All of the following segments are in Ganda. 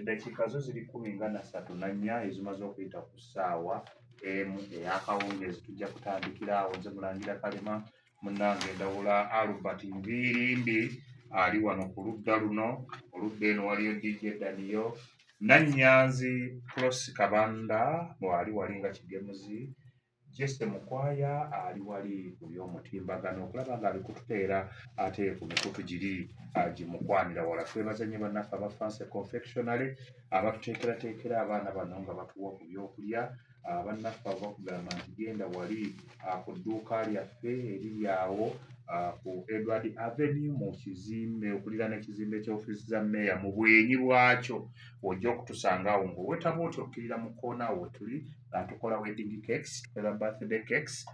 eddakiika zo ziri 13 ezimaze okuyita ku ssaawa emu ey'akawungeezi. Tujja kutandikira awo. Nze Mulangira Kalema, munnange Ndawula Albert Nviirindi ali wano ku ludda luno. Oludda eno waliyo DJ Daniyo, Nannyanzi Cross Kabanda bw'ali wali nga Kigemuzi, Jesse Mukwaya ali wali ku by'omutimbagano okulaba ng'abikututeera ate ku mikutu giri gimukwanira wala. Twebaza nnyo bannaffe aba Fancy Confectionery abatuteekerateekera abaana bano nga batuwa ku byokulya. Bannaffe abakugamba nti genda wali ku dduuka lyaffe eriri awo ku Edward Avenue mu kizimbe okuliraana ekizimbe ky'ofiisi za mmeeya mu bwenyi bwakyo. Ojja okutusanga awo ng'owetaba otyo okkirira mu koona awo wetuli. Tukola wedding cakes, tukola birthday cakes,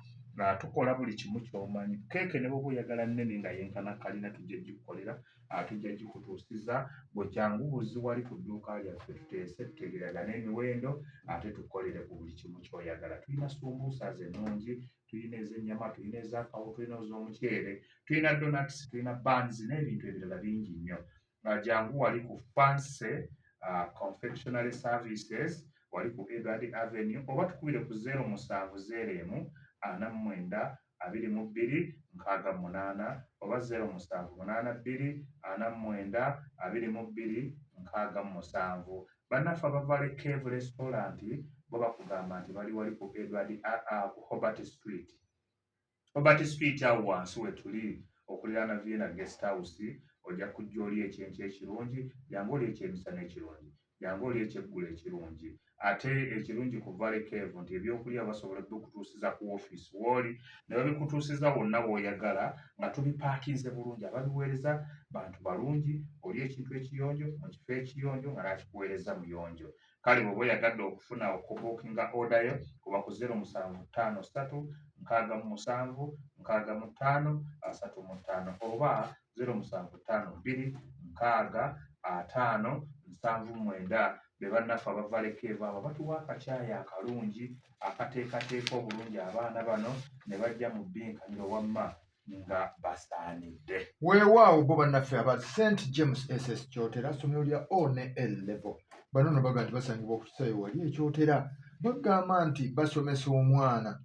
tukola buli kimu ky'omanyi. Keeke ne bw'oba oyagala nnene nga yenkana kalina tujja gikukolera, tujja gikutuusiza. Bwe kyangu buzzi wali ku dduuka lyaffe tuteese tutegeragane emiwendo ate tukolere ku buli kimu ky'oyagala. Tulina sumbuusa ennungi, tulina ez'ennyama, tulina ez'akawo, tulina ez'omuceere, tulina donuts, tulina buns n'ebintu ebirala bingi nnyo. Jangu wali ku Fancy Confectionery Services wali ku Edward Avenue oba tukubire ku 0701 49 22 68 oba 0782 49 22 67. Bannaffe abava Cave Restaurant bo bakugamba nti bali wali ku Edward ku Hobart Street. Hobart Street awo wansi we tuli okuliraana Vienna Guest House. Ojja kujja oli ekyenkya ekirungi, jangu oli ekyemisana ekirungi, jangu oli ekyeggulo ekirungi. Ate ekirungi ku Valley Cave nti ebyokulya basobola okutuusiza ku woofiisi w'oli ne babikutuusiza wonna w'oyagala nga tubipaakinze bulungi. Ababiweereza bantu balungi, oli ekintu ekiyonjo mu kifo ekiyonjo nga nakikuweereza muyonjo. Kale bw'oba oyagadde okufuna okubookinga order yo kuba ku 0753 67 65 35 oba 0752 65 79. Be bannaffe abava Cave abo batuwa akacaayi akalungi akateekateeka obulungi abaana bano ne bajja mu bbinkaniro wamma nga basaanidde. Weewaawo bo bannaffe aba St James SS Kyotera ssomero lya O ne L level. Bano no baga nti basangibwa ku kisaawe wali ekyotera. Bagamba nti basomesa omwana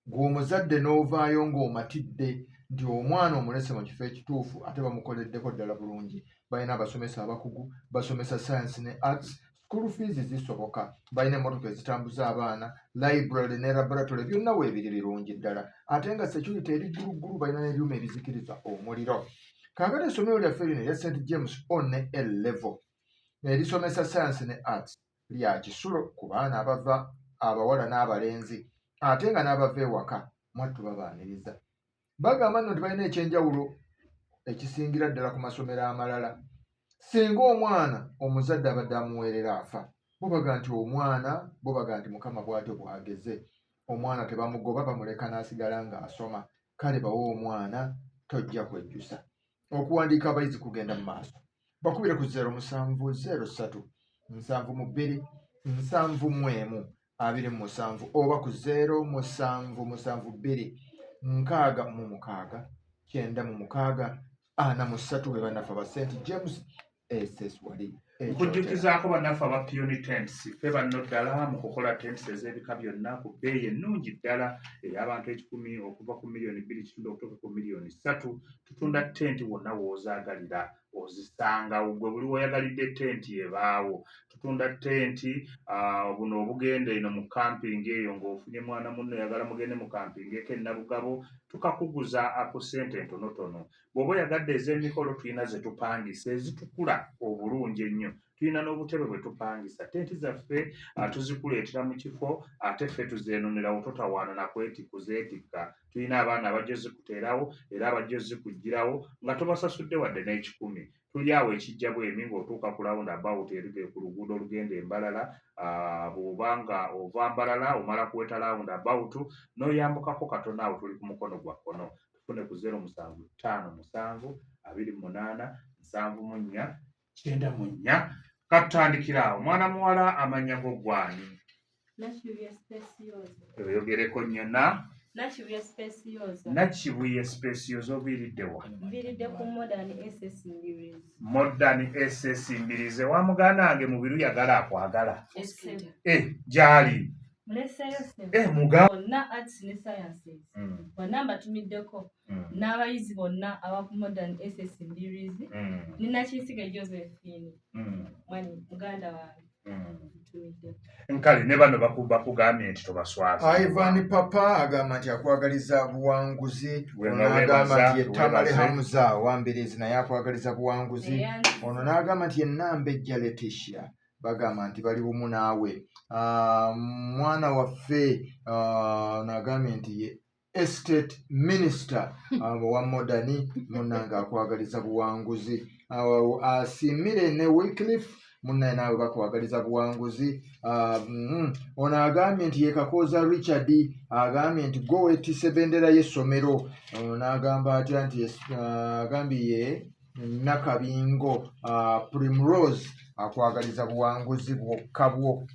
gw'omuzadde n'ovaayo ng'omatidde nti omwana omulese mu kifo ekituufu ate bamukoleddeko ddala bulungi. Balina abasomesa abakugu, basomesa science ne arts, school fees zisoboka, balina emmotoka ezitambuza abaana, library ne laboratory byonna weebiri birungi ddala. Ate nga security eri gguluggulu, balina n'ebyuma ebizikiriza omuliro. Kaakati essomero lyaffe lino erya St James O ne L level erisomesa science ne arts lya kisulo ku baana abava abawala n'abalenzi ate nga n'abava ewaka mwattu babaaniriza. Bagamba nno nti balina ekyenjawulo ekisingira ddala ku masomero amalala. Singa omwana omuzadde abadde amuweerera afa, bo baga nti omwana bo baga nti mukama bw'atyo bw'ageze. Omwana tebamugoba, bamuleka n'asigala ng'asoma. Kale bawe omwana tojja kwejjusa. Okuwandiika abayizi kugenda mu maaso. Bakubire ku 0703 72 71 27 oba ku 0772 66 96 43 be bannaffe aba St James SS wali. Nkujjukizaako bannaffe aba Pioni Tents ffe banno ddala mu kukola tents ez'ebika byonna ku bbeeyi ennungi ddala ey'abantu 10 okuva ku $2.2 okutuuka ku $3 tutunda tenti wonna w'ozaagalira ozisangawo. Gwe buli w'oyagalidde tenti ebaawo. Tutunda tenti buno obugenda eno mu kampingi eyo ng'ofunye mwana munno oyagala mugende mu kampingi eko Nabugabo tukakuguza ku ssente entonotono. Bw'oba oyagadde ez'emikolo tulina ze tupangisa ezitukula obulungi ennyo. Tulina n'obutebe bwe tupangisa. Tenti zaffe tuzikuleetera mu kifo ate ffe tuzeenonerawo totawaana na kuzeetikka. Tulina abaana abajja zikuteerawo era abajja zikuggirawo nga tobasasudde wadde n'ekikumi. Tuli awo ekijja bwemi ng'otuuka ku round about erigere ku luguudo olugenda Embalala. Bw'oba nga ova Mbalala omala kuweta round about n'oyambukako katono awo tuli ku mukono gwa kkono. Tufune ku 0757 28 74 94. Katutandikira awo. Mwana muwala amannya go gwani? Nashubya Specioso. Oyogereko nnyonna. Nakibuye Specioza obiridde wa? Mbiridde ku Modern SS Mbirizi. Modern SS Mbirizi wa muganda wange Mubiru yagala akwagala. Gyali. Muleseyo bonna arts ne sciences. Bonna mbatumiddeko. N'abayizi bonna aba ku Modern SS Mbirizi. Nina Kisiga Josephine. Mwani muganda wange. Nkale ne bano bakugambye nti tobaswaza. Ivan Papa agamba nti akwagaliza buwanguzi. Ono agamba nti Tamale Hamza wa Mbirizi naye akwagaliza buwanguzi. Ono n'agamba nti Nambejja Letitia bagamba nti bali bumu naawe. Mwana waffe n'agambye nti ye estate minister wa Modern munnange akwagaliza buwanguzi. Asiimire ne Wycliffe munnaye naawe bakwagaliza buwanguzi. Ono agambye nti ye Kakooza Richard agambye nti gwe weetisse bendera y'essomero. Ono n'agamba atya nti agambye ye Nakabingo Primrose akwagaliza buwanguzi bwokka ku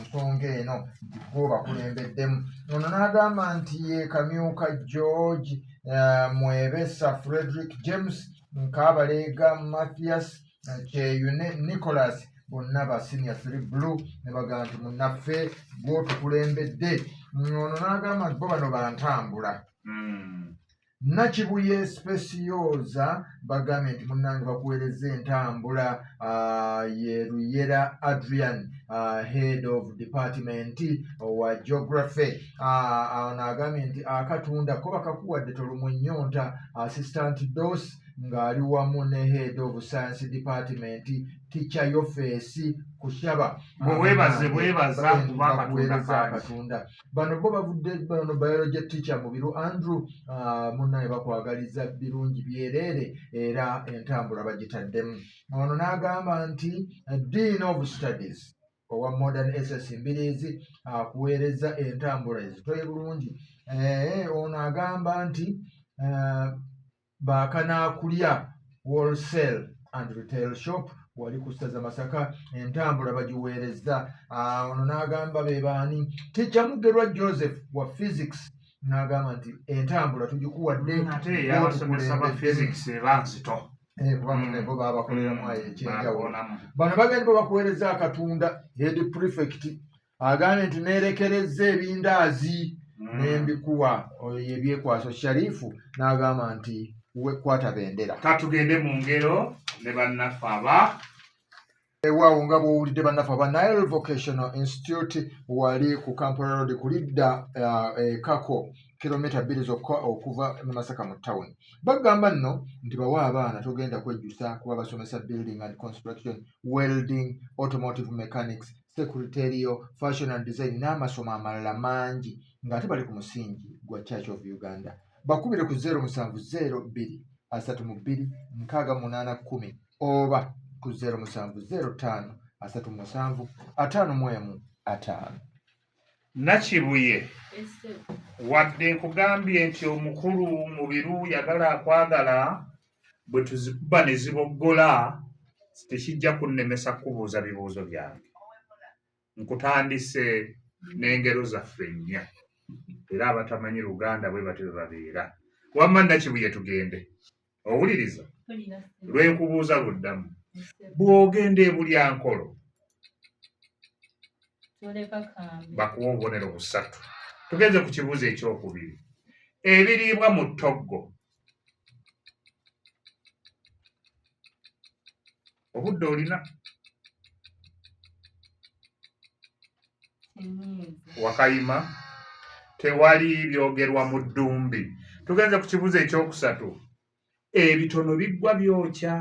nsonga eno nti gwe bakulembeddemu. Ono n'agamba nti ye Kamyuka George Mwebesa Frederick James Nkabaleega Mathias Kyeyu Nicholas bonna ba senior 3 blue ne bagamba nti munnaffe gw'otukulembedde. Ono n'agamba nti bo bano bantambula. Nakibuye Specioza bagambye nti munnange bakuweereza entambula. Ye Luyera Adrian head of department wa geography. N'agambye nti akatunda ko bakakuwadde tolumwa ennyonta. Assistant Dos ng'ali wamu ne head of science department teacher Yofeesi Kushaba. Bwebaza akatunda. Bano bo bavudde bano biology teacher Mubiru Andrew munnaye bakwagaliza birungi byereere era entambula bagitaddemu. Ono n'agamba nti Dean of Studies owa Modern SS Mbirizi akuweereza entambula ezitoye bulungi. Ono agamba nti bakanaakulya wholesale and retail shop wali ku ssaza Masaka entambula bagiweereza. Ono n'agamba be baani Teacher Mugerwa Joseph wa physics n'agamba nti entambula tugikuwadde ate yabasomesa ba physics ebanzito kuba munebo baba bakoleramu ekyenjawulo. Bano bagenda bakuweereza akatunda. Head prefect agambye nti neerekereza ebindaazi n'embikuwa ebyekwaso Sharifu n'agamba nti kwata bendera. Katugende mu ngero ne bannaffe aba waawo nga bw'owulidde bannaffe aba Nile Vocational Institute wali ku Kampala Road ku lidda Kako kilomita 2 zokka okuva mu Masaka mu town. Bagamba nno nti bawa abaana togenda kwejjusa kuba basomesa building and construction, welding, automotive mechanics, secretarial, fashion and design n'amasomo amalala mangi ng'ate bali ku musingi gwa Church of Uganda. Bakubire ku 070 32 6810 oba ku 0705 37 515. Nakibuye wadde nkugambye nti omukulu Mubiru yagala akwagala bwe tuzikuba ne ziboggola tekijja kunnemesa kubuuza bibuuzo byange. Nkutandise n'engero zaffe nnya era abatamanyi Luganda bwe batyo babeera. Wamma Nakibuye tugende owuliriza lwenkubuuza luddamu. Bw'ogenda e Bulyankolo bakuwa obubonero busatu. Tugenze ku kibuuzo ekyokubiri. Ebiriibwa mu ttoggo obudde olina Wakayima tewali byogerwa mu ddumbi. Tugenze ku kibuuzo ekyokusatu. Ebitono biggwa byokya.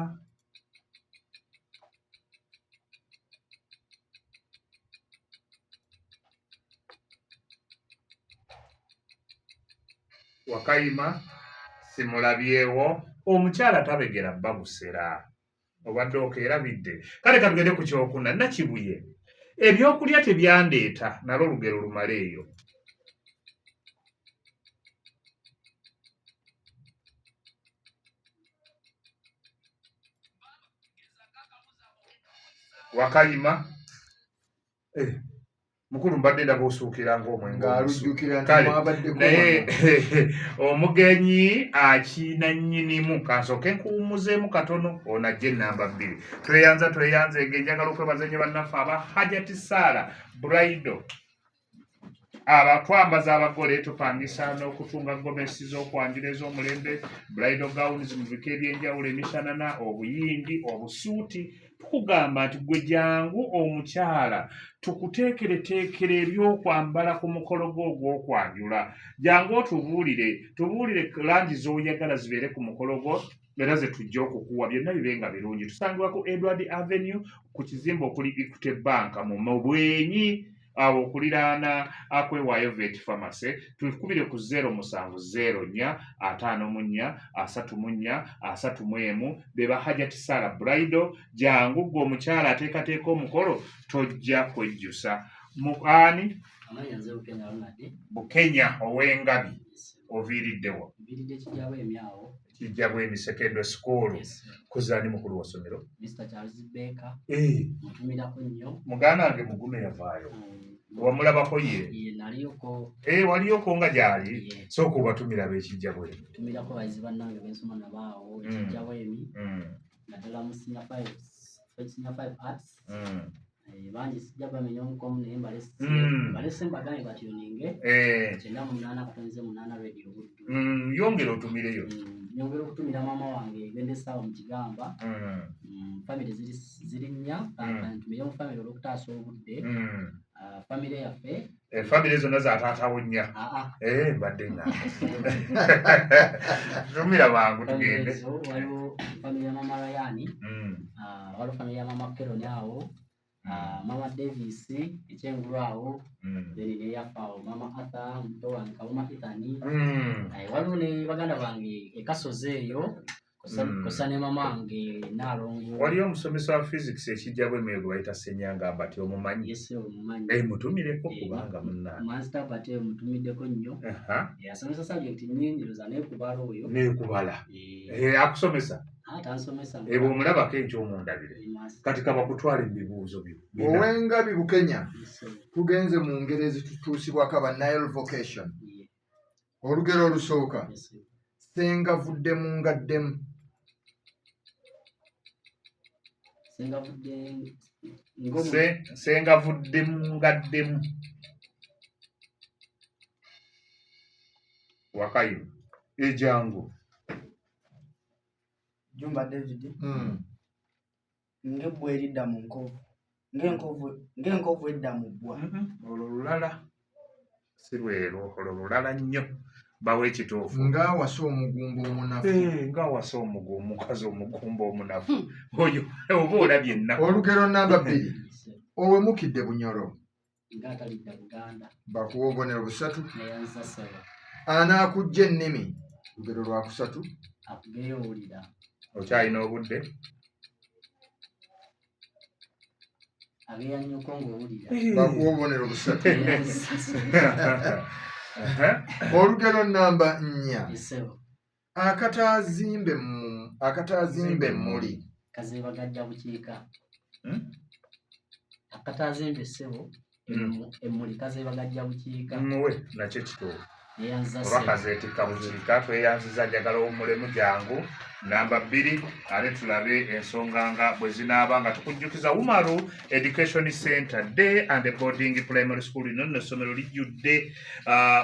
Wakayima simulabyewo omukyala tabegera bba busera. Obadde okeerabidde. Kale katugende ku kyokuna. Nakibuye ebyokulya tebyandeeta nalwo olugero lumale eyo. Wakayima mukulu mbadde ndaba osuukira ng'omwenge ng'alujjukira nti kale mwabaddeko naye omugenyi akina nnyinimu kansooke nkuwummuzeemu katono ono ajja ennamba 2 tweyanza engenjagala okwebaza nnyo bannaffe aba Hajati Sarah Bridal abatwambaza abagole tupangisa n'okutunga gomesi z'okwanjula ez'omulembe bridal gowns mu bika ebyenjawulo emishanana obuyindi obusuuti tukugamba nti gwe jangu omukyala tukuteekereteekere ebyokwambala ku mukolo gwo ogw'okwanjula jangu tubuulire langi z'oyagala zibeere ku mukolo gwo era ze tujja okukuwa byonna bibe nga birungi tusangibwa ku Edward Avenue ku kizimbe okuli Equity Bank mu Bwenyi awo okuliraana akwewaayo vet pharmacy tukubire ku 0704543431 beba Hajati Sarah Bridal jangu gwe omukyala ateekateeka omukolo tojja kwejjusa ani Bukenya ow'Engabi oviiriddewo kijja bwemi secondary school kuzaani mukulu wa ssomero muganda wange mugume yavaayo wamulabako ye waliyoko nga gyali sooka obatumira ab'ekijja bwemi tumirako bayizi bannange bensoma nabaawo ekijja bwemi naddala mu senior 5 arts bangi sijja bamenya omukomu naye mbalese mbagambe batyoninge 98.8 radio Buddu yongera otumireyo nyongera okutumira maama wange Bendesaawo mu Kigamba famire ziri nnya ntumire mu famire olwokutaasa obudde famire yaffe famire zonna zaataatawo nnya mbadde nga tumira bangu tugende waliwo famire ya mama Rayani waliwo famire ya mama Keroni awo mama Davis ekyengulu awo then neyafaawo mama Arthur muto wange Kawuma Ethani waliwo ne baganda bange ekasozi eyo kosa ne mama wange Naalongo waliyo omusomesa wa physics ekijja bwemi gwe bayita Senyanga Bati omumanyi omumanyi mutumireko kubanga munnange Master Bati omutumiddeko nnyo asomesa subject nnyingi loza neekubala oyo neekubala akusomesa tansomesa ebwo omulabako ekyomundabire kati kaba kutwala ebibuuzo byo Ow'Engabi Bukenya tugenze mu ngero ezitutuusibwako aba Nile vocation olugero olusooka senga vuddemu ngaddemu senga vuddemu ngaddemu wakayo ejangu Jumba David ngebwe eridda mu nkovu ng'enkovu edda mu bbwa olwo lulala si lwero olwo lulala nnyo bawe ekituufu ng'awasa omugumba omunafu ng'awasa omukazi omugumba omunafu oyo oba olabye ennaku olugero namba 2 owemukidde Bunyoro ng'atalidda Buganda bakuwa obubonero 3 neyanza sebo anaakujja ennimi lugero lwa 3 akugeyoowulira okyalina obudde ageyanyuko ng'owulira bakuwa obubonero 3 olugero namba 4 akataazimbe mmuli kazeebagajja bukiika akataazimbe ssebo emmuli kazeebagajja bukiika muwe nakyo kituufu neyanza oba kazeetikka bukiika tweyanziza njagala omulemu jangu namba 2 ate tulabe ensonga nga bwe zinaaba nga tukujjukiza Umaru Education Center Day and Boarding Primary School lino nno essomero lijjudde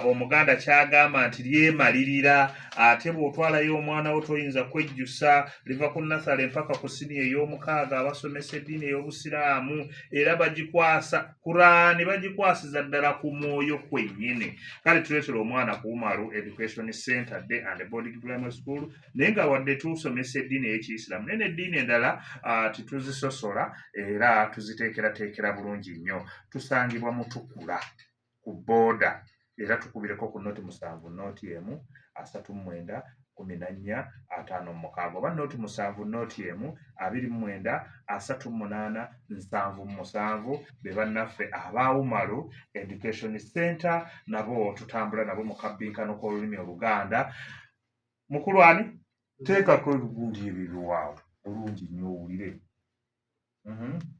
omuganda kyagamba nti lyemalirira ate bw'otwalayo omwana wo toyinza kwejjusa liva ku nasale mpaka ku siniya ey'omukaaga abasomesa eddiini ey'obusiraamu era bagikwasa Kurani bagikwasiza ddala ku mwoyo kwennyini kale tuleetera omwana ku Umaru Education Center Day and Boarding Primary School naye nga wadde tusomesa eddiini ey'Ekiyisiraamu naye n'eddiini endala tituzisosola era tuziteekerateekera bulungi nnyo tusangibwa Mutukula ku booda era tukubireko ku noti 7 noti emu 39 1456 oba noti 7 noti emu 29 38 77 be bannaffe aba Umaru Education Center nabo tutambula nabo mu kabbinkano k'olulimi Oluganda mukulwani teekako ebibundi ebirwawo bulungi nnyo owulire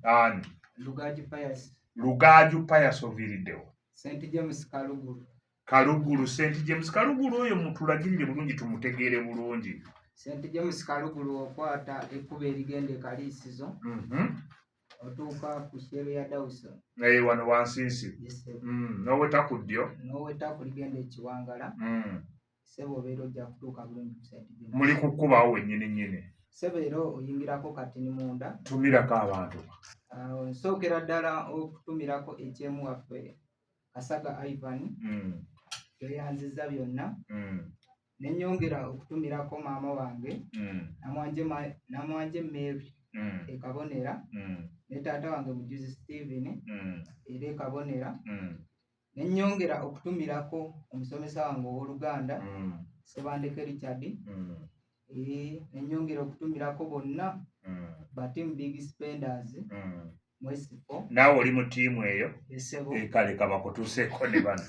ani Lugaji Pius Lugaju Pius oviriddewo. St. James Kalugulu. Kalugulu, St. James Kalugulu oyo mutulagirire bulungi tumutegeere bulungi. St. James Kalugulu okwata ekkubo erigenda e Kaliisizo. Otuuka ku Shero ya Dawson. Wano wansinsi. N'oweta ku ddyo. N'oweta ku ligenda e Kiwangala. Ssebo obeera ojja kutuuka bulungi ku St. James. Muli kukubawo wennyini. Ssebo era oyingirako Katini munda. Tumirako abantu. Nsookera ddala okutumirako ekyemu waffe Kasaga Ivan. Tweyanzizza byonna. Ne nnyongera okutumirako maama wange Namwanje Mary e Kabonera. Ne taata wange Mujuzi Stephen era e Kabonera. Ne nnyongera okutumirako omusomesa wange ow'Oluganda Sebandeke Richard. Ne nnyongera okutumirako bonna ba team Big Spenders. Mwesipo. Naawe oli mu ttiimu eyo. Kale kabakutuuseeko ne bano.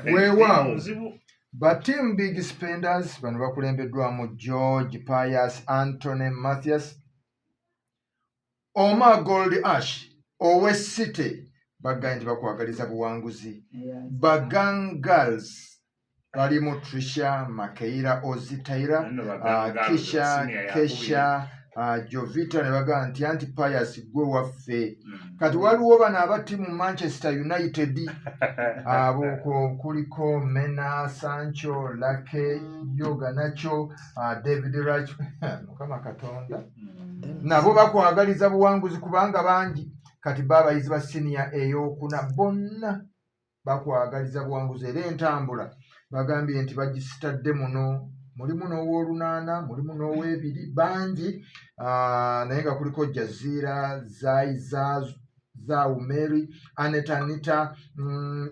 Weewaawo. Ba team Big Spenders bano bakulembeddwamu George Pius, Anthony Mathias, Omar Gold Ash, Owesite bagambye nti bakwagaliza buwanguzi. Bagang Girls balimu Trisha Makeira, Ozitaira, Kisha, Kesha, Jovita ne bagamba nti anti Pius gwe waffe. Kati waliwo bano abati mu Manchester United abo kuliko Mena, Sancho, Lake, Yoga Nacho, David Rach, Mukama Katonda. Nabo bakwagaliza buwanguzi kubanga bangi. Kati babayizi ba senior ey'okuna bonna bakwagaliza buwanguzi era entambula bagambye nti bagisitadde muno. Mulimu n'ow'olunaana, mulimu n'ow'ebiri bangi, naye nga kuliko Jazira, Zai, Zau Mary, Anita,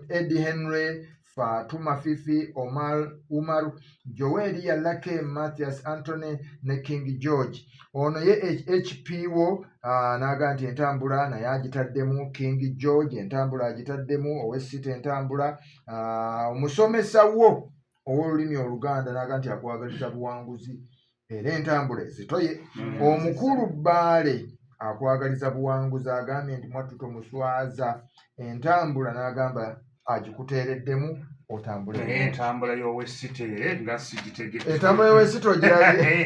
Eddie Henry, Fatuma Fifi, Umaru, Joel Yalake, Mathias Anthony ne King George. Ono ye HPO n'agamba nti entambula naye agitaddemu, King George entambula agitaddemu, Owesite entambula, omusomesa wo ow'olulimi Oluganda n'agamba nti akwagaliza buwanguzi era entambula ezitoye. Omukulu Bbaale akwagaliza buwanguzi agambye nti mwattu tomuswaza entambula n'agamba agikuteereddemu otambule. Entambula y'Owesite nga sigitegedde. Entambula y'Owesite ogirabye.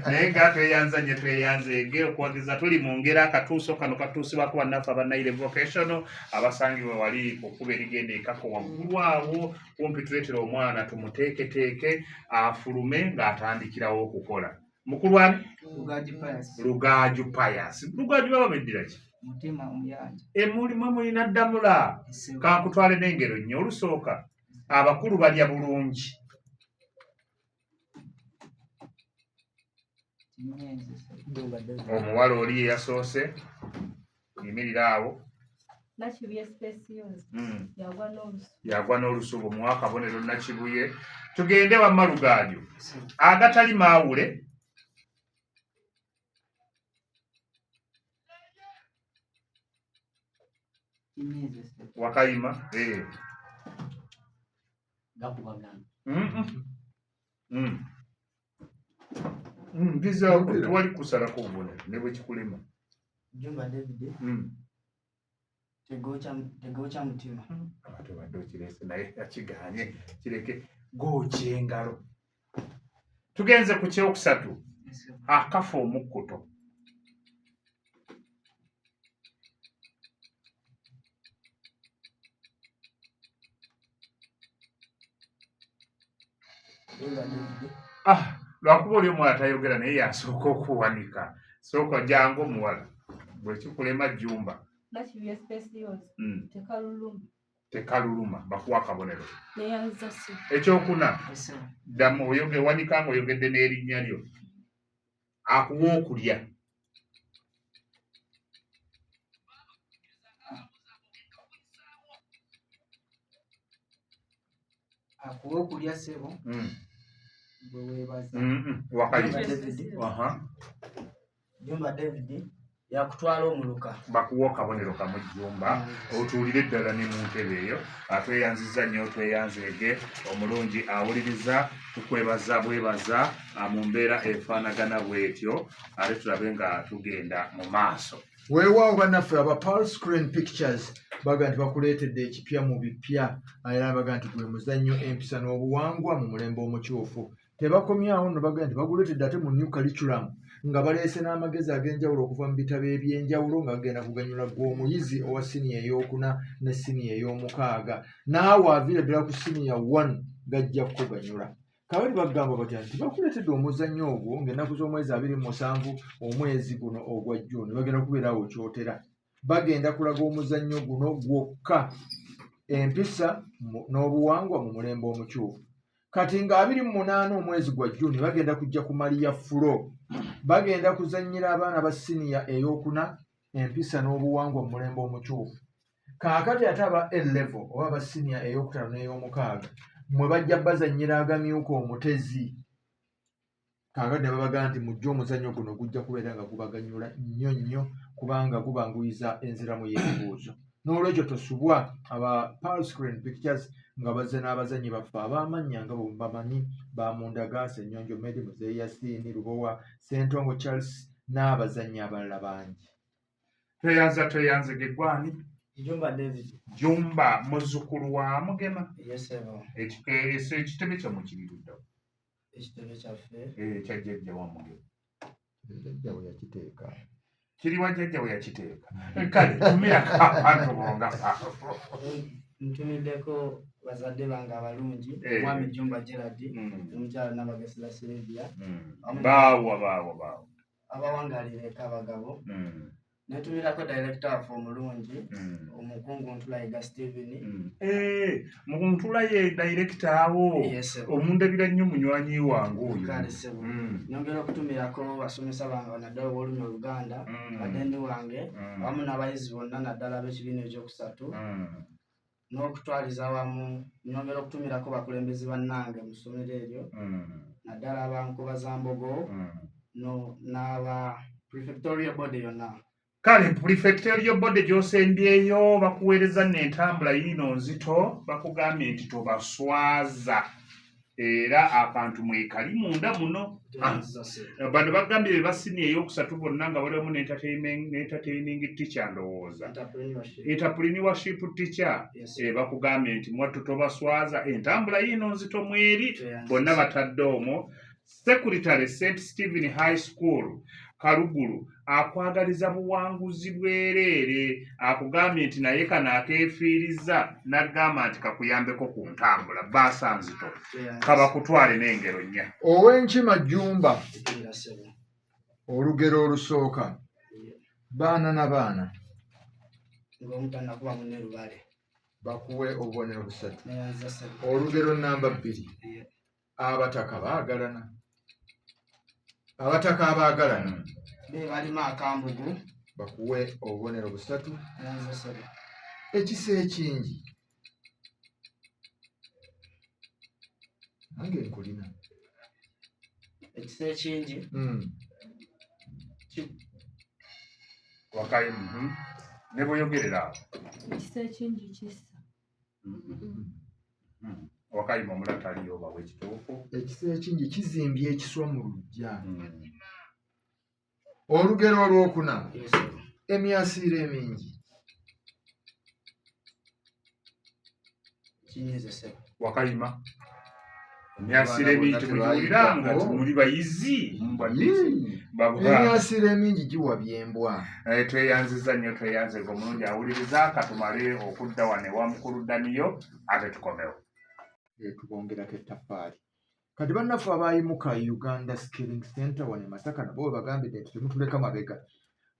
Naye nga tweyanze okwogeza tuli mu ngeri akatuuso kano katuusibwako bannaffe abannaire vocational abasangibwa wali okuba erigenda ekako waggulu awo kumpi tuleetera omwana tumuteeketeeke afulume ng'atandikirawo okukola. Mukulu ani? Lugaju Pius. Lugaju baba beddira ki? Mutima omuyanja. Mulimu mulina ddamula. Kankutwale n'engero nnyo. Olusooka abakulu balya bulungi. Omuwala oli eyasoose yimirira awo. Nakibuye Specials. Yagwa n'olusubu muwa akabonero Nakibuye. Tugende wamma Lugaju. Agatali maawule. Wakayima mbiza wali kusalako obubonero ne bwe kikulema. Jumba David. Tegoocha mutima. Abantu badde okirese naye akiganye kireke goocha engalo. Tugenze ku kyokusatu. Akafa omukkuto. Lwakuba oli omwana tayogera naye yasooka okuwanika. Sooka jangu omuwala bwe kikulema Jumba. Nakibuye Specials. Tekaluluma bakuwa akabonero. Ekyokuna ddamu wanika ng'oyogedde n'erinnya lyo. Akuwa okulya. Akuwa okulya ssebo. Bwe weebaza. Wakayima. Jumba David yakutwala omuluka. Bakuwa akabonero kamu Jumba. Otuulire ddala ne mu ntebe eyo. Atweyanziza nnyo tweyanzeege omulungi awuliriza tukwebaza bwebaza mu mbeera efaanagana bw'etyo ate tulabe nga tugenda mu maaso. weewaawo bannaffe aba Pearl Screen Pictures baga nti bakuleetedde ekipya mu bipya era baga nti gwe muzannyo empisa n'obuwangwa mu mulembe omukyufu. Tebakomyawo nno baga nti baguleetedde ate mu new curriculum nga baleese n'amagezi ag'enjawulo okuva mu bitabo eby'enjawulo nga gagenda kuganyula gw'omuyizi owa siniya ey'okuna ne siniya ey'omukaaga naawe aviira ddala ku siniya 1 gajja kukuganyula. Kabali bagamba batya nti bakuleetedde omuzannyo ogwo ng'ennaku z'omwezi 27 omwezi guno ogwa June bagenda kubeerawo kyotera. Bagenda kulaga omuzannyo guno gwokka empisa n'obuwangwa mu mulembe omukyufu. Kati nga 28 omwezi gwa June bagenda kujja ku Maria Furo. Bagenda kuzannyira abaana ba siniya ey'okuna empisa n'obuwangwa mu mulembe omukyufu. Kaakati ate aba A-level oba aba siniya ey'okutaano n'ey'omukaaga mwe bajja bazannyira agamyuka omutezi. Kaakati ne babaga nti mujja omuzannyo guno gujja kubeera nga gubaganyula nnyo kubanga gubanguyiza enziramu y'ebibuuzo. N'olwekyo tosubwa aba Pearl Screen Pictures nga bazze n'abazannyi baffe ab'amannya nga bamanyi Bamundaga, Ssenyonjo Medi, Muzeeyi Yasiini, Lubowa, Ssentongo Charles n'abazannyi abalala bangi. Tweyanze Gegwani. Jumba David. Jumba muzzukulu wa Mugema. Yes, sir. Ekitebe kye mukiriruddewo. Ekitebe kyaffe. Kya jjajja wa Mugema. Jjajja we yakiteeka. Kiri wa jjajja we yakiteeka. Kale tumirako abantu bonga. Ntumiddeko bazadde bange abalungi Mwami Jumba Gerard omukyala Nabagesera Sylvia baawa abawangalira eka abagabo netumirako director waffe omulungi omukungu Ntulayiga Stephen Ntulaye director awo omundabira nnyo munywanyi wange oyo nyongera okutumirako basomesa bange naddala olulimi Oluganda badendi wange wamu n'abayizi bonna naddala ab'ekibiina ekyokusatu n'okutwaliza wamu nyongera okutumirako bakulembezi bannange mu ssomero eryo naddala abankuba za Mbogo n'aba prefectorial body yonna. Kale prefectorial body gy'osembyeyo bakuweereza n'entambula yino nzito bakugambye nti tobaswaza era akantu mwekali munda muno. Bano bagambye be basiniya ey'okusatu bonna nga balimu n'entertaining teacher ndowooza entrepreneurship teacher bakugambye nti mwattu tobaswaza entambula yino nzito mweri bonna batadde omwo. Secretary St. Stephen High School Kaluguru akwagaliza buwanguzi bwereere akugambye nti naye kana akeefiiriza n'agamba nti kakuyambeko ku ntambula baasa nzito kabakutwale n'engero nnya. Ow'Enkima Jumba olugero olusooka baana na baana ng'omutanakuba munne Lubale bakuwe obubonero busatu. Olugero namba 2 abataka baagalana abataka abaagalana balima akambugu bakuwe obubonero busatu. Ekisa ekingi nange nkulina ekisa ekingi Wakayi ne bweyogerera Ekisa ekingi kisa. Wakayima omulataliyo oba w'ekituufu. Ekisa ekingi kizimbye ekiswa mu luggya. Olugero olwokuna emyasiiro emingi Wakayima emyasiiro emingi mugiwuliranga nti muli bayizi emyasiiro emingi giwabya embwa. Tweyanziza nnyo tweyanzega omulungi awuliriza katumale okudda wano ewa mukulu Daniyo ate tukomewo. Tubongerako ettaffaali. Kati bannaffe abaayimuka Uganda Skilling Center wano e Masaka nabo bagambidde nti temutuleka mabega.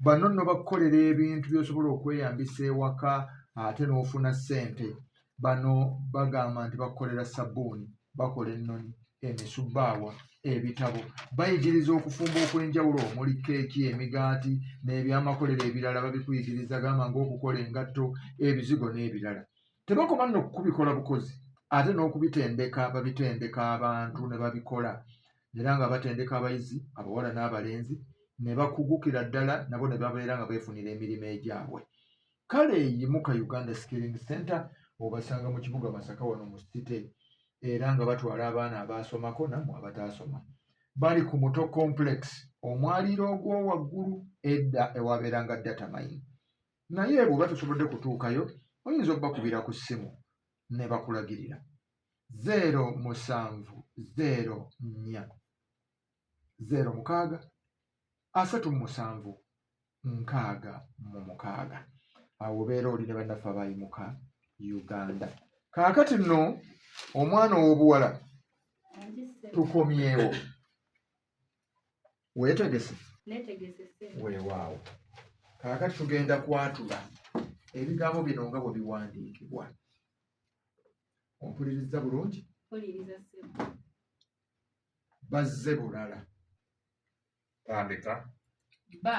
Bano nno bakukolera ebintu by'osobola okweyambisa ewaka ate n'ofuna ssente. Bano bagamba nti bakukolera sabbuuni, bakola ennoni, emisubbaawa, ebitabo. Bayigiriza okufumba okw'enjawulo omuli keeki, emigaati n'ebyamakolero ebirala babikuyigiriza gamba ng'okukola engatto, ebizigo n'ebirala. Tebakoma nno kubikola bukozi. Ate n'okubitendeka babitendeka abantu ne babikola era nga batendeka abayizi abawala n'abalenzi ne bakugukira ddala nabo ne babeera nga beefunira emirimu egyabwe. Kale yimuka Uganda Skilling Center obasanga mu kibuga Masaka wano mu City era nga batwala abaana abaasomako nammwe abataasoma. Bali ku Muto Complex omwaliiro ogw'owaggulu edda ewabeeranga data mine. Naye bw'oba tosobodde kutuukayo oyinza obbakubira ku ssimu ne bakulagirira 070403666. Awo obeera oli ne bannaffe abayimuka Uganda. Kaakati nno omwana ow'obuwala tukomyewo. Weetegese? Neetegese ssebo. Weewaawo. Kaakati tugenda kwatula ebigambo bino nga bwe biwandiikibwa. Ompuliriza bulungi? Mpuliriza ssebo. Bazze bulala. Tandika. Ba,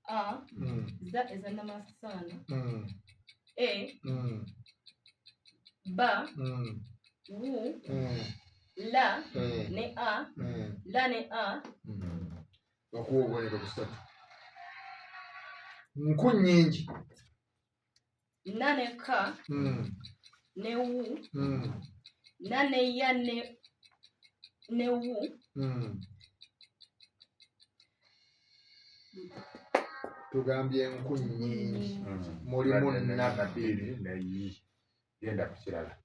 A, za ezannamasaana, E, ba, wu, la, ne A, la ne A. Bakuwa obubonero busatu. Nku nnyingi. Na ne ka, ne wu, na ne ya ne wu. Tugambye enku nnyingi. Mulimu nabbiri neyi. Genda ku kirala.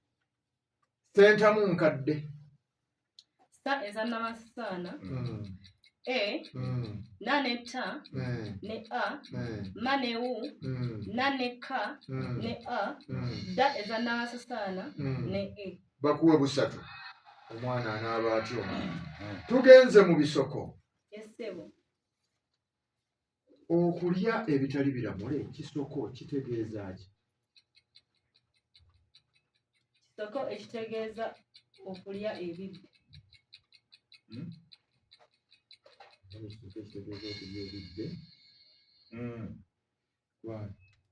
Sentamu nkadde. Sa ezannamasaana, E, na ne ta, ne A, ma ne wu, na ne ka, ne A, da ezannamasaana, ne E. Bakuwe busatu. Omwana anaaba atyo. Tugenze mu bisoko. Ssebo. Okulya ebitali biramule kisoko kitegeeza ki? Kisoko ekitegeeza okulya ebibbi.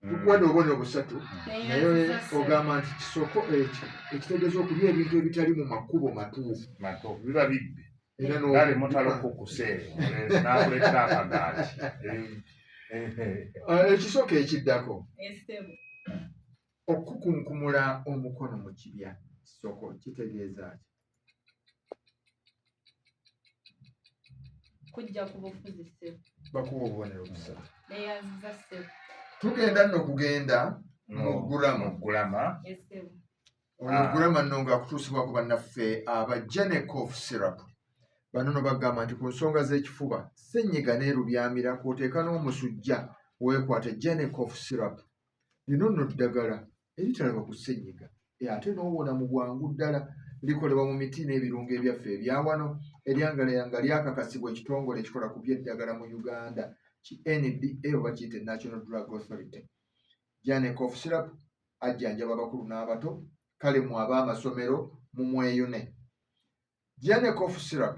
Tukuwadde obubonero busatu naye ogamba nti kisoko ekitegeeza okulya ebintu ebitali mu makubo matuufu. Biba bibbi. Era Nale mutaloka okuseera. N'akuleetera akagaati. Ekisoko ekiddako. Ssebo. Okukunkumula omukono mu kibya kisoko kitegeeza ki? Kujja ku bufuzi ssebo. Bakuwa obubonero busatu. Neeyanziza ssebo. Tugenda nno kugenda mu ggulama. Ssebo. Ono ggulama nno ng'akutuusibwa ku bannaffe aba Gene Cough Syrup. Bano no bagamba nti ku nsonga z'ekifuba, ssenyiga n'erubyamira kw'oteeka n'omusujja weekwate Gene Cough Syrup. Lino nno ddagala eritalaba ku ssenyiga ate n'owona mu bwangu ddala. Likolebwa mu miti n'ebirungo ebyaffe ebya wano eryangalayanga lyakakasibwa ekitongole ekikola ku by'eddagala mu Uganda ki NDA oba kiyite National Drug Authority. Gene Cough Syrup ajjanjaba abakulu n'abato, kale mu ab'amasomero mu mweyune. Gene Cough Syrup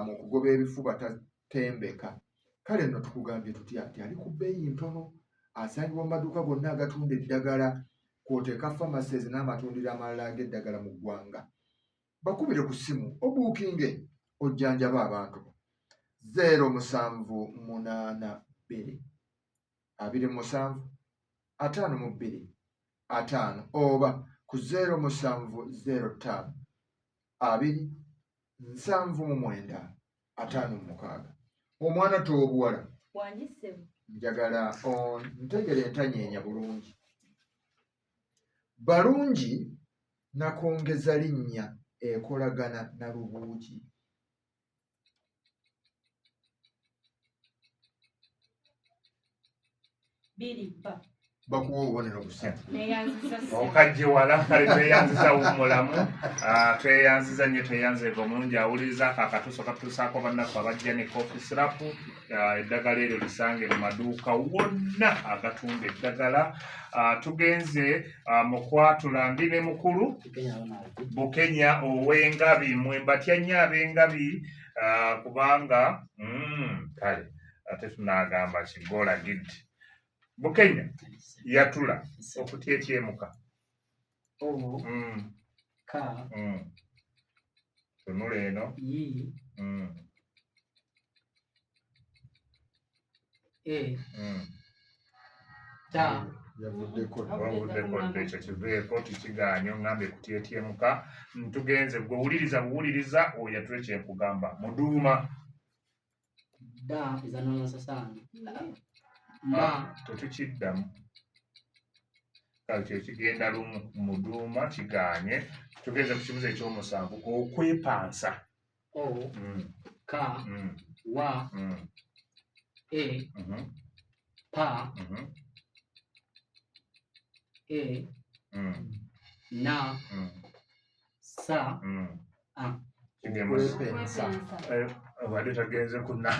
mu kugoba ebifuba tatembeka. Kale nno tukugambye tutya nti ali ku bbeeyi ntono, asangibwa mu maduuka gonna agatunda eddagala kw'oteeka pharmacies n'amatundiro amalala ag'eddagala mu ggwanga. Bakubire ku ssimu obuukinge ojjanjaba abantu 0782 27 52 oba ku 0705 279 56. Omwana toobuwala. Wangi ssebo. Njagala ntegere entanyeenya bulungi. Balungi nakongeza linnya ekolagana na lubuugi. Biriba. Bakuwa obubonero busatu. Neeyanziza ssebo. Okajje wala kale tweyanziza wumulamu. Tweyanziza nnyo tweyanziza omulungi awuliriza akatuuso katuusaako bannaffe aba Gene Cough Syrup. Eddagala eryo lisange mu maduuka wonna agatunda eddagala. Tugenze mu kwatula ndi ne mukulu Bukenya ow'engabi. Mwembatya nnyo ab'engabi kubanga kale ate tunaagamba kigoola giddi. Bukenya yatula okutyetyemuka. Ka. Tunula eno. E. Ta. Yavuddeko ekyo kiveeko tukigaanye oŋŋambe kutyetyemuka. Tugenze gwe buwuliriza oyo yatule kyenkugamba Muduuma. da eza n'amasasana ma tetukiddamu kale kyo kigenda lumu muduuma kiganye tugeze ku kibuzo ekyomusanvu okwepansa o ka wa e pa e na sa a okwepensa obadde tagenze kunna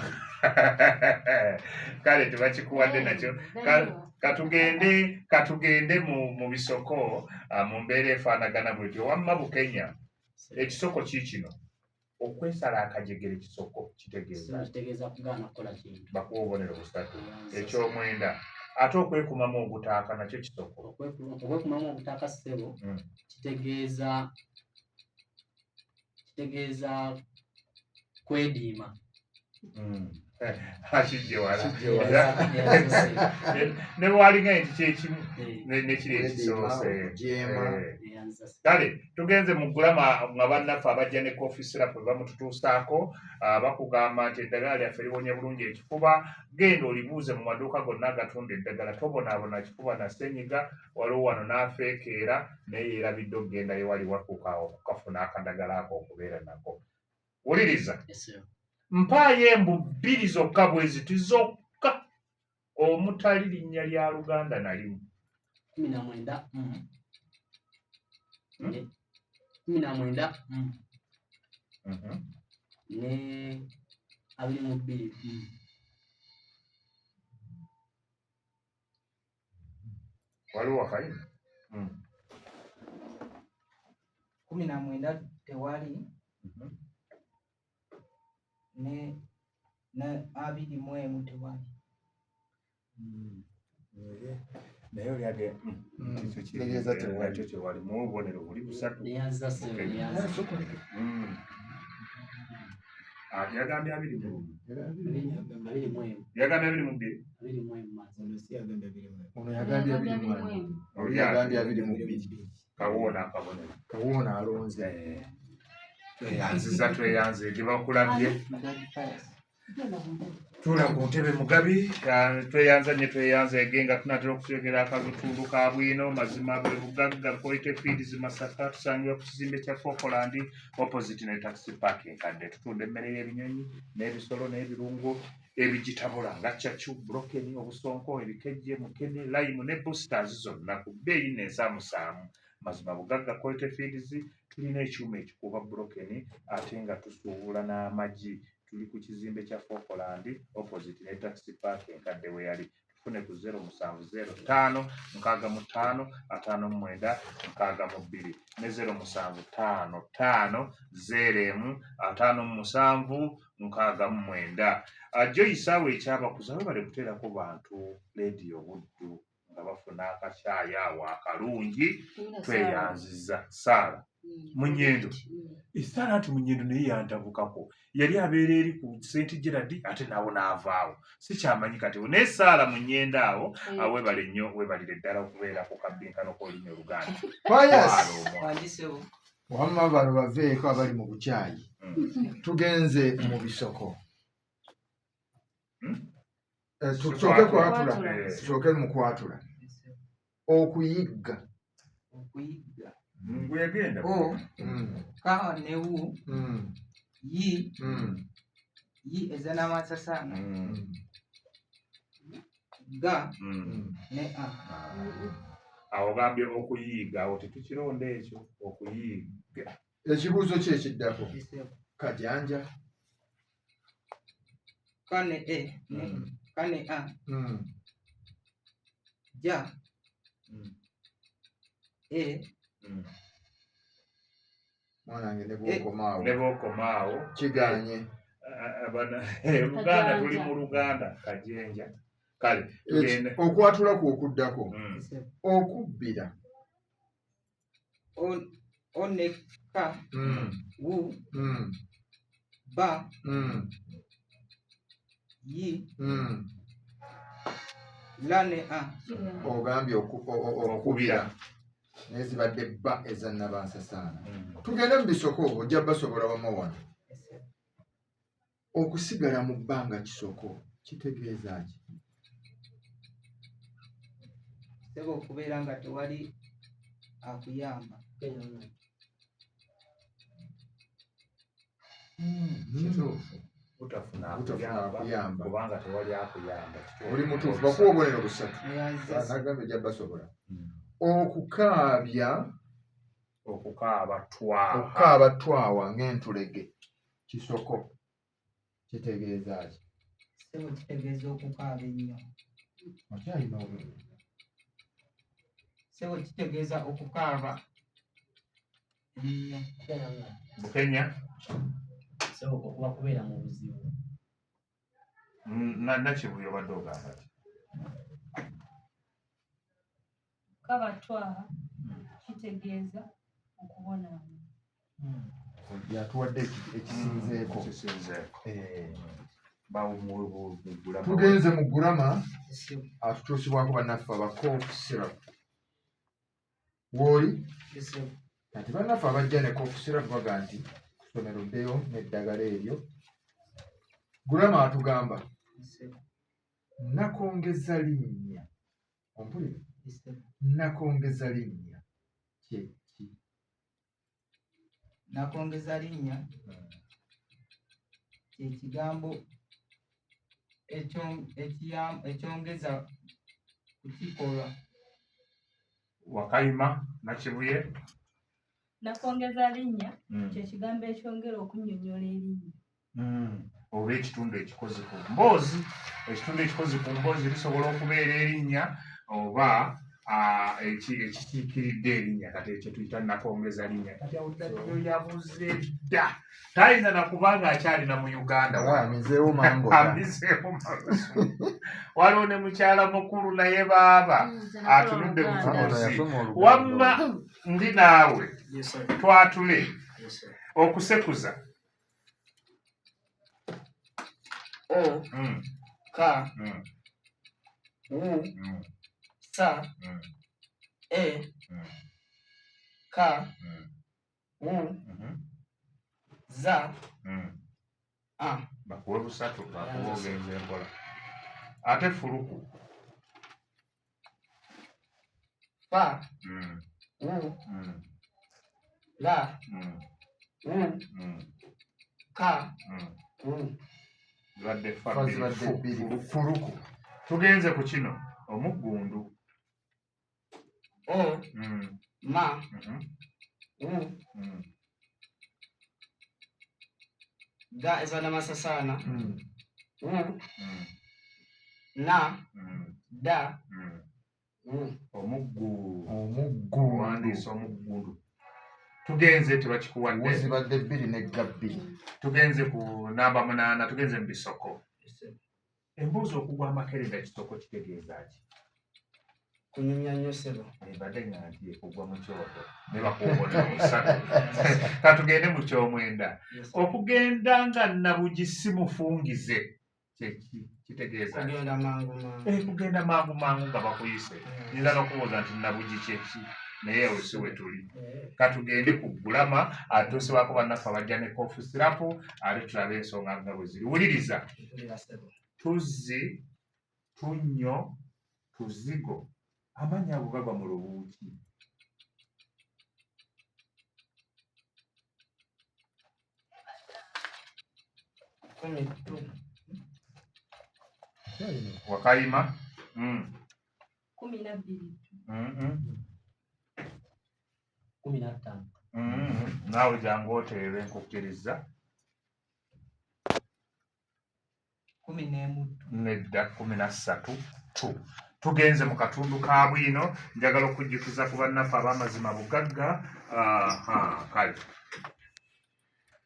kale tebakikuwadde nakyo katugende mu bisoko mu mbeera efaanagana bwetyo wamma Bukenya ekisoko kiikino okwesala akajegere kisoko kitegeeza kugaana kukola kintu bakuwa obubonero busatu ekyomwenda ate okwekumamu obutaaka nakyo kisoko okwekumamu obutaaka ssebo kitegeeza kwediima akijje wala ne bwalinga nti kyekimu nekiri ekisoose kale tugenze mu gulama nga bannaffe abajja ne coffee syrup bamututuusaako bakugamba nti eddagala lyaffe liwonya bulungi ekifuba genda olibuuze mu maduuka gonna agatunda eddagala tobonaabona kifuba na ssenyiga waliwo wano n'afeekeera naye yeerabidde okugenda yewali wakuka okukafuna akadagala ako okubeera nako wuliriza mpaayo embu bbiri zokka bwe ziti zokka omutali linnya lya Luganda nalimu 19 ne 22 waliwo wakayina 19 tewali ne 21 tewali naye olyage kitegeeza tewali. ekyo kyewali mu obubonero buli busatu neyanza ssebo yagambye 21 22 yagambye 22 ono yagambye 21 oli yagambye 22 kawoona akabonero kawoona alonze tweyanze gebakulabye tula ku ntebe mugabi tweyanza egenga tunatera okutegera akalutundu ka bwino mazima bwe bugagga koite feeds Masaka tusangibwa ku kizimbe kya Falkland opposite ne taxi parking kadde tutunda emmere y'ebinyonyi n'ebisolo n'ebirungo ebigitabula nga chachu broken obusonko ebikejje mukene lime ne boosters zonna ku bbeeyi n'ensaamusaamu mazima bugagga koite feeds tulina ekyuma ekikuba broken ate nga tusuubula n'amagi tuli ku kizimbe kya Falkland opposite ne taxi parking kadde we yali tufune ku 0705 65 59 62 ne 0755 05 59 Joyce awe ekyabakuza we bali kuteerako bantu leediyo Buddu nga bafuna akacaayi awo akalungi tweyanziza Saala Munyendo Saala nti Munyendo naye yandabukako yali abeera eri ku St. Gerard ate nawo n'avaawo sikyamanyi kati naye Saala Munyendo awo webale nnyo webalire ddala okubeera ku kabbinkano k'olulimi Oluganda wamma bano baveeko abali mu bukyayi tugenze mu bisoko tusooke mu kwatula okuyigga gwegenda ka ne wu yi eza n'amasasana ga ne a awo gambye okuyiga awo tetukironda ekyo okuyiga ekibuuzo ki ekiddako kajanja kane e kane a ja e mwanange ne bwokomaawo kiganye Luganda tuli mu Luganda kajenja kale okwatula kwokuddako okubbira one ka wu ba yi lane a ogambye okubira naye zibadde bba ezannabansasaana tugende mu bisoko ojja basobola wama wano okusigala mu bbanga kisoko kitegeeza ki? Sebo okubeera nga tewali akuyamba. Kituufu. Butafuna akuyamba akuyamba. kubanga tewali akuyamba. Oli mutuufu. Bakuwa obubonero busatu. Nagambye ejja basobola. Okukaabya, okukaaba twawa ng'entulege kisoko kitegeeza ki? Sebo kitegeeza okukaaba ennyo. Okyalina obululu. Sebo kitegeeza okukaaba ennyo. Bukenya Sebo okuba kubeera mu buzibu. Nakibuye obadde ogamba ki? Kabatwala kitegeeza okubonaabona. Yatuwadde ekisinzeeko. Tugenze mu Gulama atutuusibwako bannaffe abakoofu syrup. Wooli kati bannaffe abajja ne koofu syrup baga nti ku ssomero ddeyo n'eddagala eryo. Gulama atugamba nakongeza linnya. Ompulira? Nakongeza linnya kye ki? Nakongeza linnya kye kigambo ekyongeza ku kikolwa. Wakayima Nakibuye. Nakongeza linnya kye kigambo ekyongera okunnyonnyola erinnya. Oba ekitundu ekikozi ku mboozi. Ekitundu ekikozi ku mboozi lisobola okubeera erinnya oba ekikiikiridde erinnya. Kati ekyo tuyita nakongeza linnya. Kati awo ddala yabuze dda. Talina nakubanga akyalina mu Uganda. Amizeewo mango. Waliwo ne mukyala mukulu naye baaba atunudde butunuzi. Wamma ndi naawe twatule okusekuza. Ka sa ka za bakuwe busatu bakuwe ogenze empola. Ate fuluku fa la ka zibadde fuluku. Tugenze ku kino omuggundu. ma ga ezana masasana na da omuggundu. Wandiisa omuggundu. Tugenze tebakikuwadde. Zibadde 2 ne gabbi. Tugenze ku namba 8. Tugenze mu bisoko. Embuuzi okugwa amakerenda kisoko kitegeeza ki? kunyumya nnyo sebo. Ebadde nga nti ekugwa mu kyoto ne bakuwobonera musatu. Katugende mu kyomwenda. Okugenda nga nabugi si mufungize kitegeeza ki? Kugenda mangu nga bakuyise. Nyinza n'okubuuza nti nabugi kyeki naye ewe si we tuli. Katugende ku Gulama atuusibwako bannaffe abajja ne koofu sirapu ate tulabe ensonga nga bwe ziri. Wuliriza. Tuzzi, tunnyo, tuzigo. Amannya ago gagwa mu lubuuki. Wakayima 12. Naawe jangu oteebe nkukkiriza. 11. Nedda 13. Tugenze mu katundu ka bwino. Njagala okujjukiza ku bannaffe ab'amazima bugagga. Kale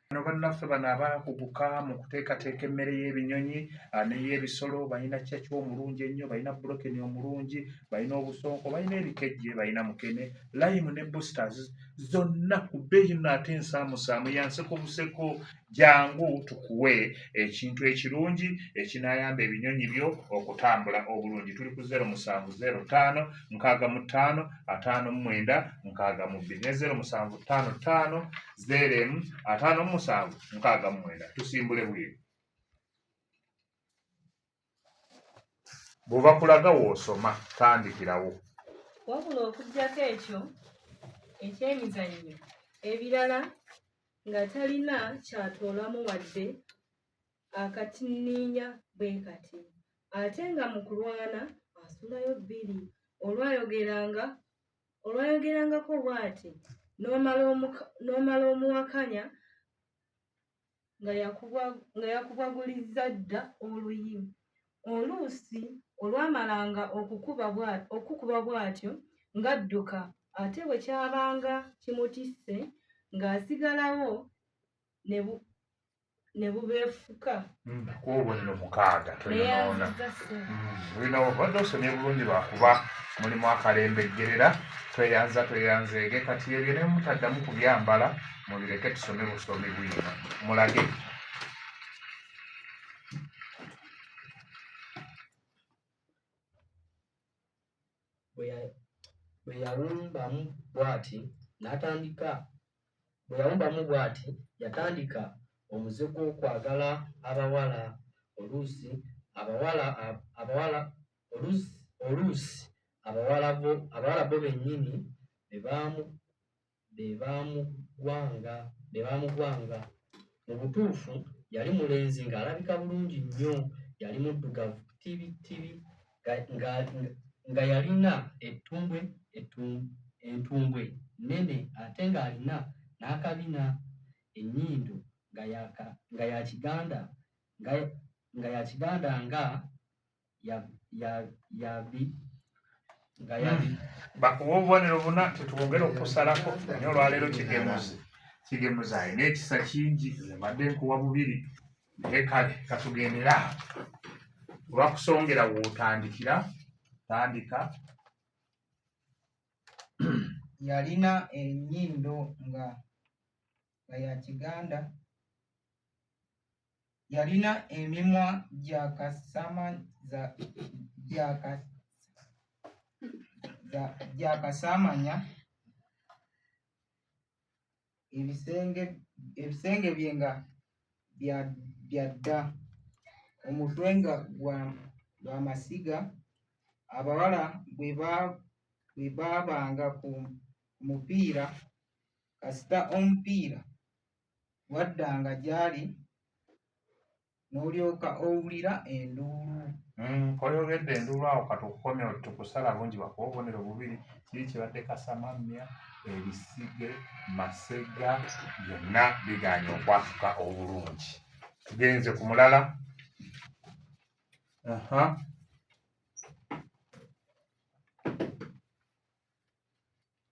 bano bannaffe bano abakuguka mu kuteekateeka emmere y'ebinyonyi n'ey'ebisolo. Balina kyaki omulungi ennyo, balina bulokeni omulungi, balina obusonko, balina ebikejje, balina mukene, layimu ne boosters zonna ku bbeeyi nno ate ensaamusaamu ya nseko buseko. Jangu tukuwe ekintu ekirungi ekinaayamba ebinyonyi byo okutambula obulungi. Tuli ku 0705 65 59 62 ne 0755 05 57 69. Tusimbule bwire. bw'oba kulaga w'osoma tandikirawo. Wabula okuggyako ekyo eky'emizannyo ebirala nga talina kyatoolamu wadde akatinniinya bwe kati, ate nga mu kulwana asulayo bbiri, olwayogerangako bw'ati n'omala omuwakanya nga yakubwagulizza dda oluyi. Oluusi olwamalanga okukuba bw'atyo ng'adduka, ate bwe kyabanga kimutisse ng'asigalawo ne bubeefuka. Obubonero 6 toyonoona. Olina obadde osomye bulungi lwakuba mulimu akalembegerera tweyanzeege kati ebyo ne mutaddamu kubyambala mubireke tusome busomi bwino mulage. Bwe yalumbamu bw'ati yatandika omuze gw'okwagala abawala. Oluusi abawala bo bennyini be baamugwanga. Mu butuufu yali mulenzi ng'alabika bulungi nnyo, yali muddugavu tibitibi nga yalina entumbwe nnene ate ng'alina n'akabina, ennyindo nga ya kiganda nga yabi. Bakuwa obubonero 4 tetwongera okusalako naye olwaleero kigemuzi alina ekisa kingi, mbadde nkuwa 2 naye kale katugendera olwakusongera wootandikira tandika. Yalina ennyindo nga ya kiganda, yalina emimwa gyakasamanya, ebisenge bye nga byadda, omutwe nga gwa masiga. Abawala bwe baabanga ku mupiira kasita omupiira waddanga gy'ali n'olyoka owulira enduulu. Koyogedde enduulu awo katukukomye tukusala bungi bakuwa obubonero 2 kiri kibadde kasamamya, ebisige, masega byonna biganye okwafuka obulungi. Tugenze ku mulala.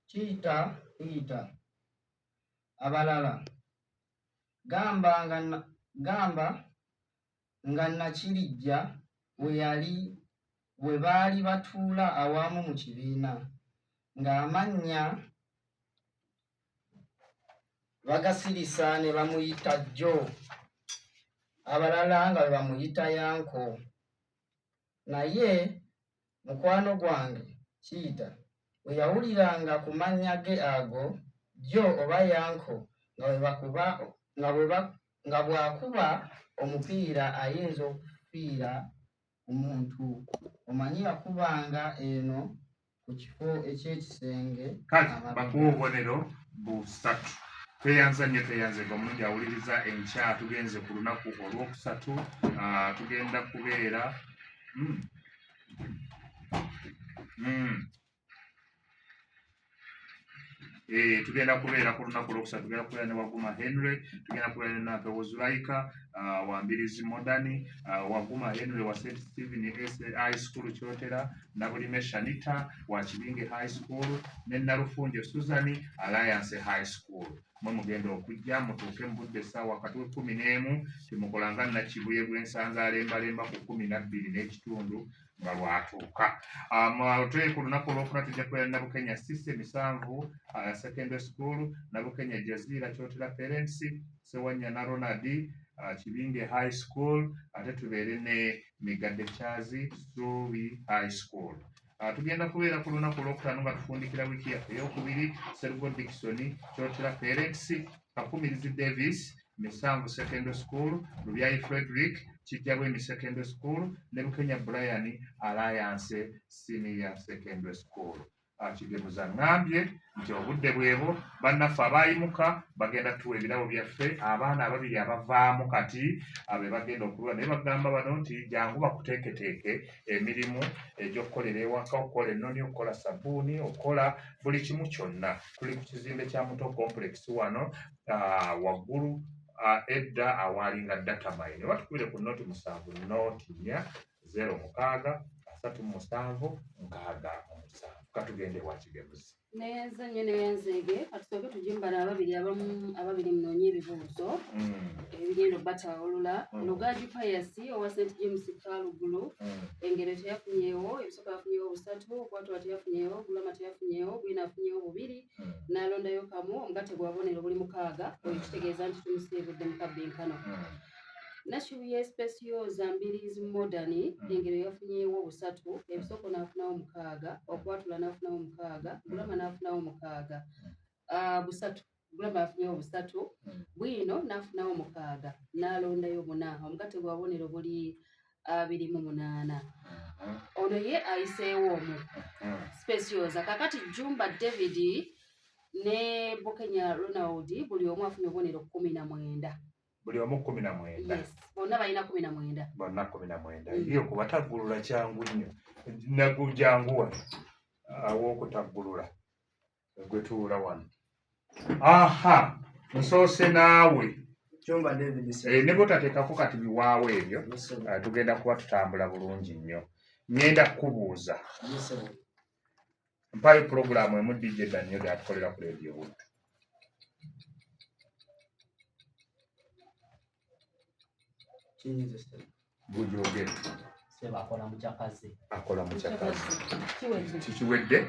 Kiyita abalala gamba nga Nakirijja we baali batuula awamu mu kibiina, ng'amannya bagasirisa ne bamuyita Jjo, abalala nga bwe bamuyita Yanko. Naye mukwano gwange Kiyita bwe yawuliranga ku mannya ge ago, Jjo oba Yanko, nga bw'akuba omupiira ayinza okufiira omuntu, omanyi yakubanga eno ku kifo eky'ekisenge. Kati bakuwa obubonero 3. Tweyanza nnyo tweyanzenga omulungi awuliriza enkya. Tugenze ku lunaku olwokusatu, tugenda kubeera tugenda kubeera ku lunaku olwokusatu, tugenda kubeera ne Waguma Henry, tugenda kubeera ne Nampewo Zulaika, Wambirizi Modani, Waguma Henry wa St. Stephen High School Kyotera, Nabulime Shanita wa Kibinge High School, ne Nalufunje Susan Alliance High School. Mwe mugenda okujja mutuuke mu budde essaawa wakati w'11 timukolanga Nakibuye Bwensanza alembalemba ku 12 n'ekitundu nga lwatuuka. Ku lunaku olwokuna tujja kubeera Nabukenya Cissy 7 Secondary School, Nabukenya Jazira Kyotera Parents, Sewanya na Ronald Kibinge High School, ate tubeere ne Migadde Chazi Subi High School. Tugenda kubeera ku lunaku olwokutaano nga tufundikira wiiki yaffe ey'okubiri Sergo Dickson Kyotera Parents, Kakumirizi Davis 7 Secondary School, Lubyayi Frederick Kijjabwendi Secondary School ne Bukenya Brian Alliance Senior Secondary School. Kigemuza ngambye nti obudde bwebo bannaffe abaayimuka bagenda tuwa ebirabo byaffe abaana ababiri abavaamu kati abe bagenda okulula naye bagamba bano nti jangu bakuteeketeeke emirimu egy'okukolera ewaka okukola ennoni okukola sabbuuni okukola buli kimu kyonna. Tuli ku kizimbe kya Muto Complex wano waggulu edda awalinga data mine oba tukubire ku noti 7 noti 06 37 67 katugende wa Kigemuzi. Neza nnyo neyanzeege katusooke tujimbala ababiri munoonye ebibuuzo ebigenda obatawulula. Lugagi Pius owa St James Kalugulu engero teyafunyeewo, ebisooka yafunyeewo 3, okwatula teyafunyeewo, Gulama teyafunyeewo, Gwina afunyeewo 2, n'alondayo kamu omugatte gwa bubonero buli 6 oyo kitegeeza nti tumusiibudde mu kabbinkano. Nashuye Special Zambirizi Modern engero yafunyeewo 3, ebisoko n'afunawo 6, okwatula n'afunawo 6, Gulama n'afunawo 6, 3 Gulama afunyeewo 3, Bwino n'afunawo 6, n'alondayo 4, omugatte gwa bubonero buli 28. Ono ye ayiseewo omu Specials. Kakati Jumba David ne Bukenya Ronald buli omu afunye obubonero 19. Buli omu 19. Yes, bonna balina 19. Bonna 19. Iyo kubataggulula kyangu nnyo. Nagujanguwa aw'okutaggulula gwe tuula wano. Aha, nsoose naawe. Jumba David ne botateekako kati biwaawo ebyo tugenda kuba tutambula bulungi nnyo. Ngenda kukubuuza. Mpayo pulogulaamu emu DJ Daniel gy'atukolera ku Radio Wood. Bujogere. Seba akola mukyakazi. Akola mukyakazi. Kikiwedde.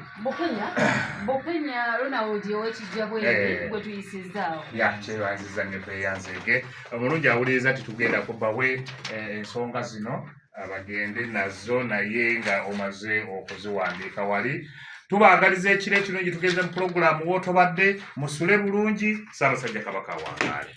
Bukenya Ronald ow'Ekijjabwendi gwe tuyisizaawo. Kyebanziza nnyo tweyanzeege. Omulungi awuliriza nti tugenda kubawe ensonga zino abagende nazo naye nga omaze okuziwandiika wali. Tubaagaliza ekiro ekirungi tugeze mu pulogulaamu w'otobadde musule bulungi. Ssaabasajja Kabaka awangaale.